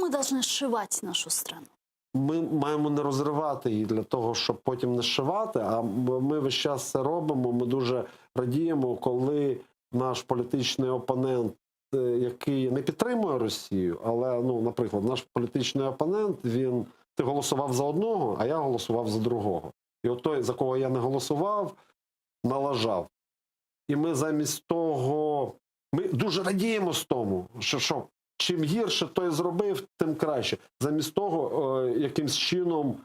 мы должны сшивать нашу страну? Ми маємо не розривати її для того, щоб потім не зшивати, а ми весь час це робимо. Ми дуже радіємо, коли наш політичний опонент, який не підтримує Росію, але, ну, наприклад, наш політичний опонент, ти голосував за одного, а я голосував за другого. І от той, за кого я не голосував, налажав. І ми замість того, ми дуже радіємо з тому, що чим гірше той зробив, тим краще. Замість того, якимсь чином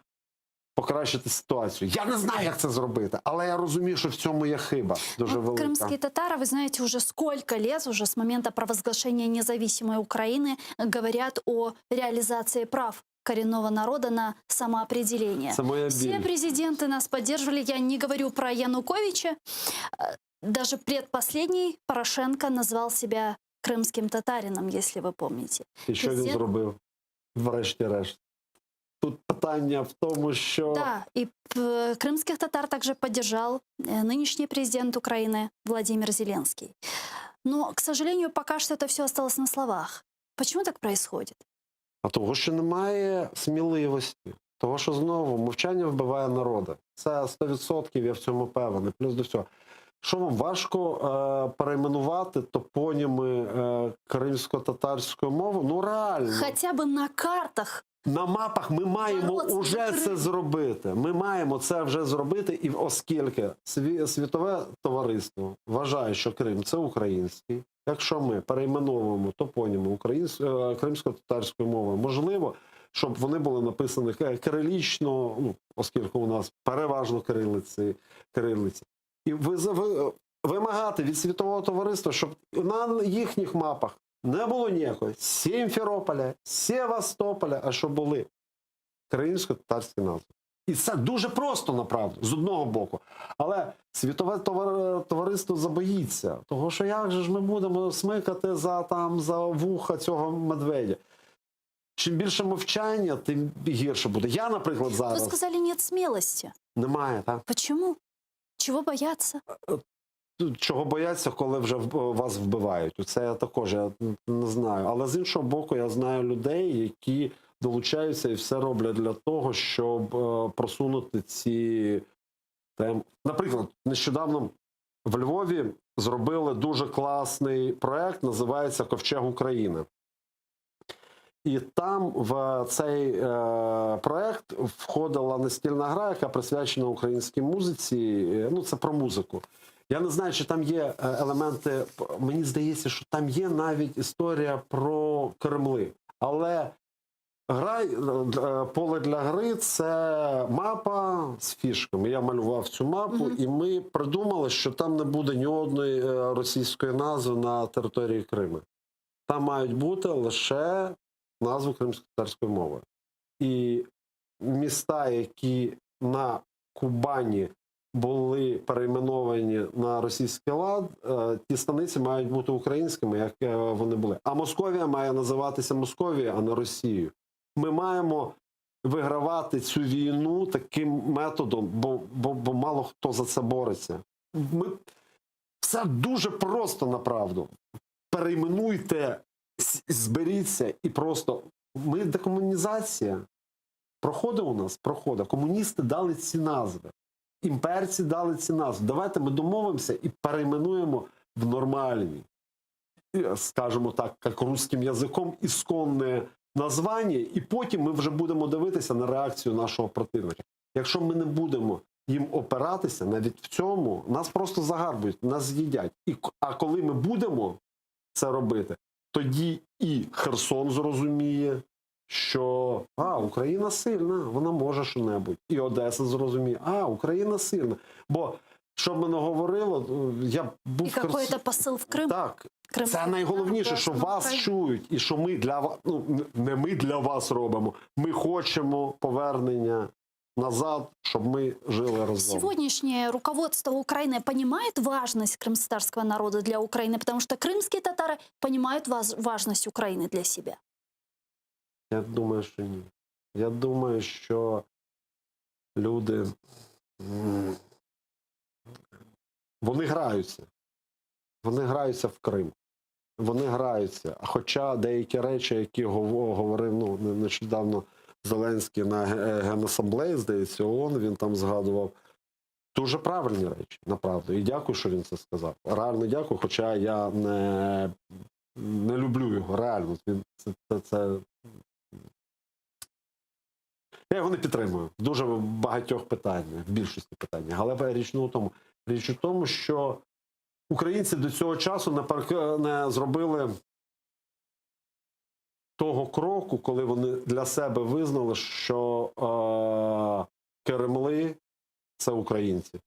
покращити ситуацію. Я не знаю, як це зробити, але я розумію, що в цьому є хиба дуже велика. Крымские татары, вы знаете, уже сколько лет, уже с момента провозглашения независимой Украины, говорят о реализации прав коренного народа на самоопределение. Все президенты нас поддерживали. Я не говорю про Януковича. Даже предпоследний Порошенко назвал себя крымским татарином, если вы помните. І що він зробив, врешті-решт? Тут питання в тому, що... Да, и крымских татар также поддержал нынешний президент Украины Владимир Зеленский. Но, к сожалению, пока что это все осталось на словах. Почему так происходит? А того, що немає сміливості. Того, що знову мовчання вбиває народи. Це 100%, я в цьому певний. Плюс до всього. Що вам важко перейменувати топоніми кримсько-татарською мовою? Ну реально. Хоча б на картах. На мапах ми маємо вже це зробити. Ми маємо це вже зробити, і оскільки світове товариство вважає, що Крим – це український, якщо ми перейменовуємо топоніми кримсько-татарською мовою, можливо, щоб вони були написані кирилічно, ну, оскільки у нас переважно кирилиці. І вимагати від світового товариства, щоб на їхніх мапах не було ніякого Сімферополя, Севастополя, а щоб були кримсько-татарські назви. І це дуже просто, направду, з одного боку. Але світове товариство забоїться. Того, що як же ж ми будемо смикати за вуха цього медведя? Чим більше мовчання, тим гірше буде. Я, наприклад, зараз... Ви сказали, нет смілості. Немає, так? Чому? Чого бояться? Чого бояться, коли вже вас вбивають? Це я також не знаю. Але з іншого боку, я знаю людей, які долучаються і все роблять для того, щоб просунути ці теми. Наприклад, нещодавно в Львові зробили дуже класний проєкт, називається «Ковчег України». І там в цей проєкт входила настільна гра, яка присвячена українській музиці. Ну, це про музику. Я не знаю, чи там є елементи, мені здається, що там є навіть історія про Кремли. Але поле для гри – це мапа з фішками. Я малював цю мапу, і ми придумали, що там не буде ні одної російської назви на території Криму. Там мають бути лише назви кримсько-татарської мови. І міста, які на Кубані були перейменовані на російський лад, ті станиці мають бути українськими, як вони були. А Московія має називатися Московія, а не Росією. Ми маємо вигравати цю війну таким методом, бо мало хто за це бореться. Все дуже просто, направду. Перейменуйте, зберіться і просто... Декомунізація проходить у нас? Проходить. Комуністи дали ці назви. Імперці дали ці назви. Давайте ми домовимося і перейменуємо в нормальні, скажімо так, як русським язиком, ісконне названня, і потім ми вже будемо дивитися на реакцію нашого противника. Якщо ми не будемо їм опиратися, навіть в цьому, нас просто загарбують, нас з'їдять. А коли ми будемо це робити, тоді і Херсон зрозуміє, що Україна сильна, вона може що-небудь. І Одеса зрозуміє, Україна сильна. Бо, що б ми не говорили, я був... І якийсь посил в Крим? Так. Це найголовніше, що вас чують, і що ми для вас, не ми для вас робимо, ми хочемо повернення назад, щоб мы жили разом. Сегодняшнее руководство Украины понимает важность крымского народа для Украины, потому что крымские татары понимают важность Украины для себя? Я думаю, що ні. Я думаю, що люди, вони граються. Вони граються в Крим. Вони граються. Хоча деякі речі, які говорив нещодавно Зеленський на Генасамблеї, здається, ООН, він там згадував, дуже правильні речі, направду. І дякую, що він це сказав. Реально дякую, хоча я не люблю його, реально. Я його не підтримую в дуже багатьох питаннях, в більшості питань. Але річ у тому, що українці до цього часу не зробили того кроку, коли вони для себе визнали, що Кремли – це українці.